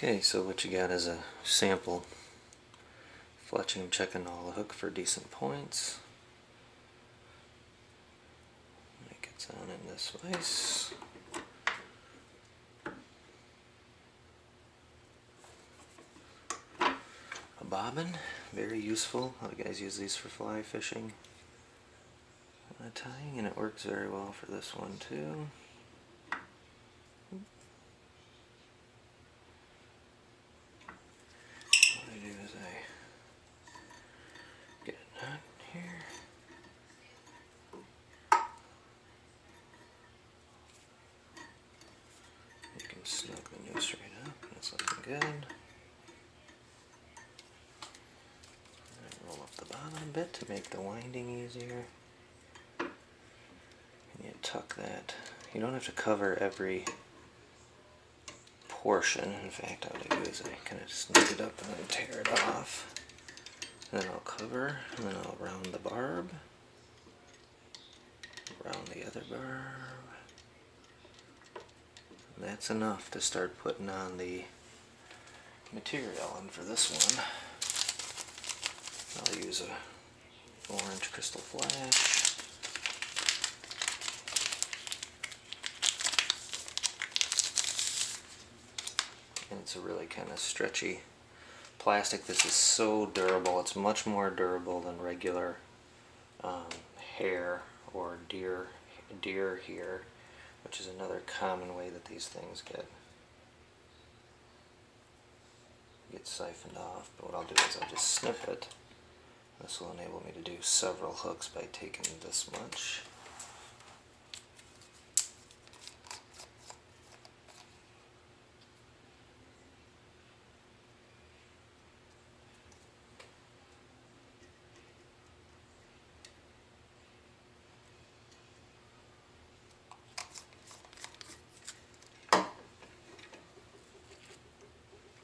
Okay, so what you got is a sample fletching checking all the hook for decent points. It gets on in this vise. A bobbin, very useful. A lot of guys use these for fly fishing. Tying, and it works very well for this one too. What I do is I get a knot here. You can snug the noose right up, and it's looking good. Roll up the bottom a bit to make the winding easier. And you tuck that. You don't have to cover every portion. In fact, what I do is I kind of snug it up and then tear it off. And then I'll cover, and then I'll round the barb. Round the other barb. And that's enough to start putting on the material. And for this one, I'll use a orange crystal flash. And it's a really kind of stretchy plastic. This is so durable. It's much more durable than regular hair or deer hair, which is another common way that these things get siphoned off. But what I'll do is I'll just snip it. This will enable me to do several hooks by taking this much.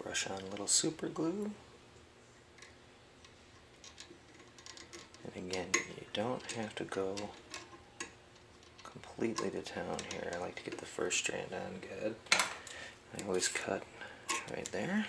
Brush on a little super glue. And again, you don't have to go completely to town here. I like to get the first strand on good. I always cut right there.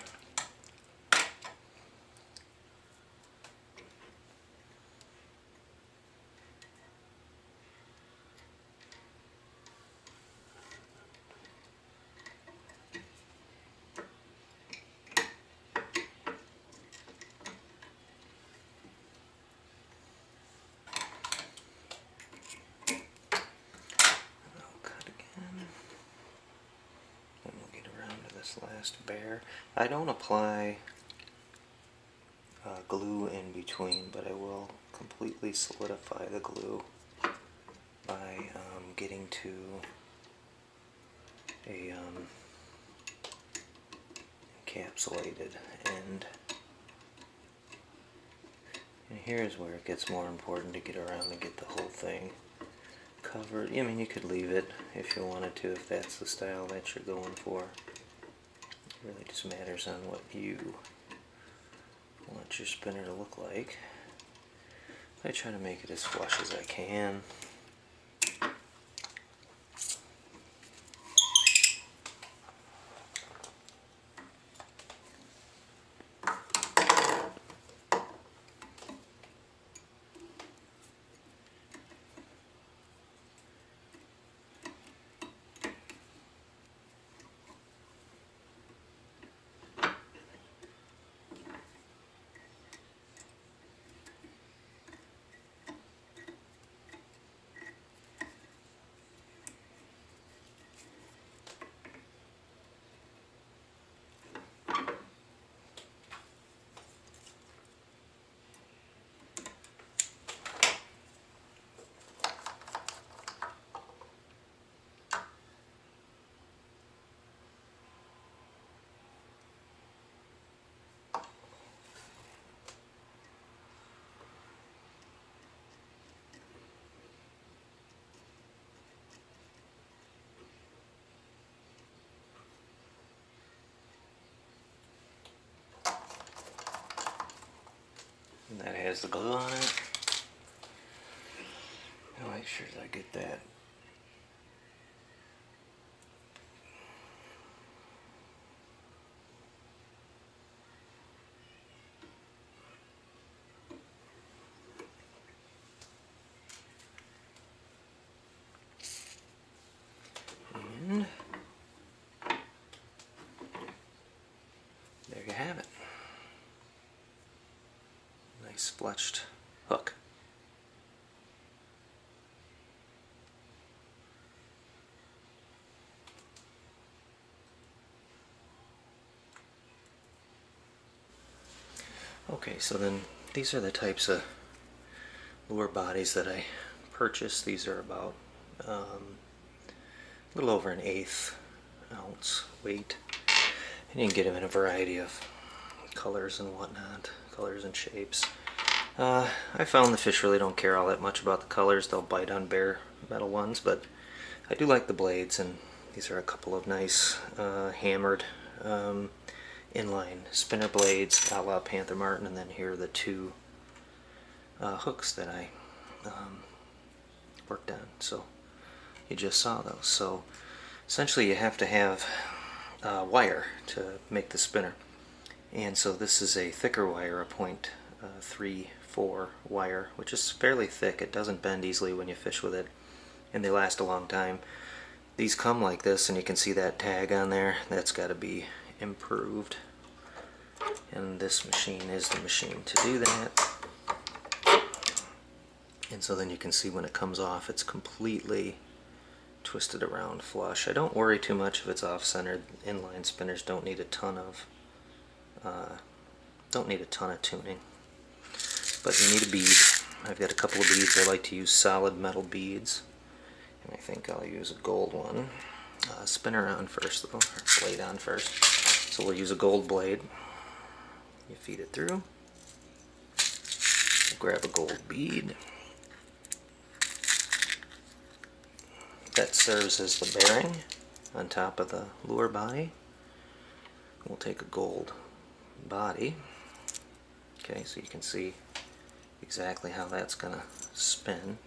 Last bear. I don't apply glue in between, but I will completely solidify the glue by getting to a encapsulated end. And here's where it gets more important to get around and get the whole thing covered. I mean, you could leave it if you wanted to, if that's the style that you're going for. It really just matters on what you want your spinner to look like. I try to make it as flush as I can. And that has the glue on it. I'll make sure that I get that have it. Nice fletched hook. Okay, so then these are the types of lure bodies that I purchased. These are about a little over an 1/8 ounce weight, and you can get them in a variety of colors and whatnot, colors and shapes. I found the fish really don't care all that much about the colors. They'll bite on bare metal ones, but I do like the blades, and these are a couple of nice hammered inline spinner blades a la Panther Martin, and then here are the two hooks that I worked on. So you just saw those. So essentially you have to have wire to make the spinner, and so this is a thicker wire, a 0.34 wire, which is fairly thick. It doesn't bend easily when you fish with it, and they last a long time. These come like this, and you can see that tag on there. That's got to be improved, and this machine is the machine to do that. And so then you can see when it comes off, it's completely twisted around flush. I don't worry too much if it's off-centered. Inline spinners don't need a ton of tuning, but you need a bead. I've got a couple of beads. I like to use solid metal beads, and I think I'll use a gold one. Spinner on first though, or blade on first. So we'll use a gold blade. You feed it through. Grab a gold bead. That serves as the bearing on top of the lure body. We'll take a gold body. Okay, so you can see exactly how that's going to spin.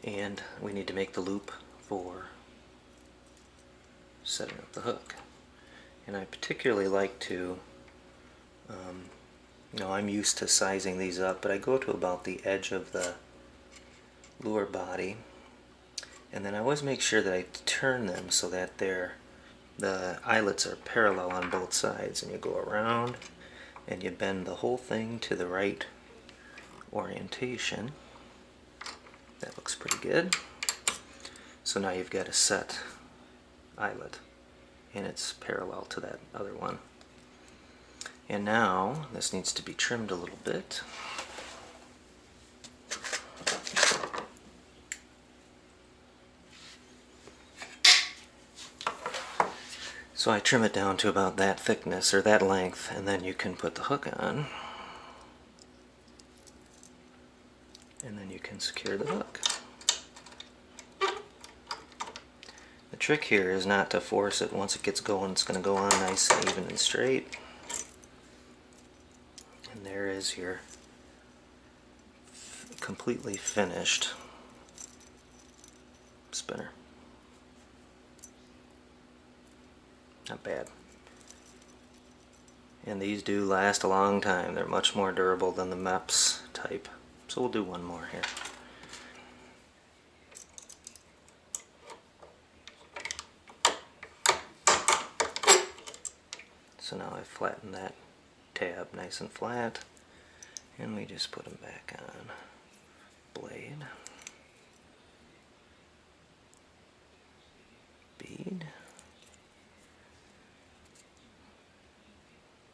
And we need to make the loop for setting up the hook. And I particularly like to, I'm used to sizing these up, but I go to about the edge of the lure body, and then I always make sure that I turn them so that the eyelets are parallel on both sides, and you go around and you bend the whole thing to the right orientation. That looks pretty good. So now you've got a set eyelet, and it's parallel to that other one. And now this needs to be trimmed a little bit. So I trim it down to about that thickness or that length, and then you can put the hook on, and then you can secure the hook. The trick here is not to force it. Once it gets going, it's going to go on nice and even and straight. And there is your completely finished spinner. Not bad. And these do last a long time. They're much more durable than the MEPS type. So we'll do one more here. So now I've flattened that tab nice and flat, and we just put them back on. Blade, bead,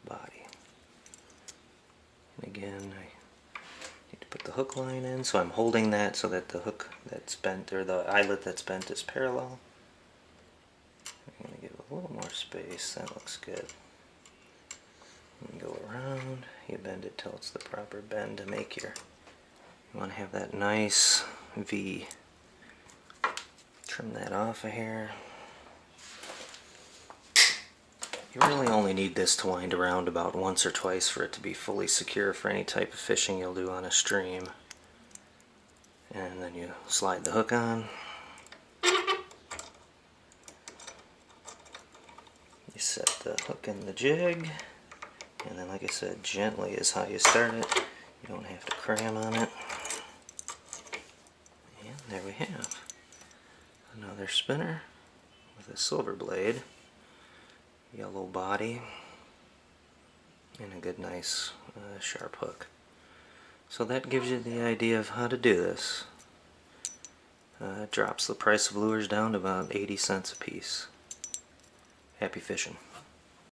body. And again, I need to put the hook line in, so I'm holding that so that the hook that's bent, or the eyelet that's bent, is parallel. I'm going to give it a little more space. That looks good. And go around, you bend it till it's the proper bend to make you want to have that nice V. Trim that off of here. You really only need this to wind around about once or twice for it to be fully secure for any type of fishing you'll do on a stream. And then you slide the hook on. You set the hook in the jig. And then, like I said, gently is how you start it. You don't have to cram on it. And there we have another spinner with a silver blade, yellow body, and a good nice sharp hook. So that gives you the idea of how to do this. It drops the price of lures down to about 80 cents a piece. Happy fishing.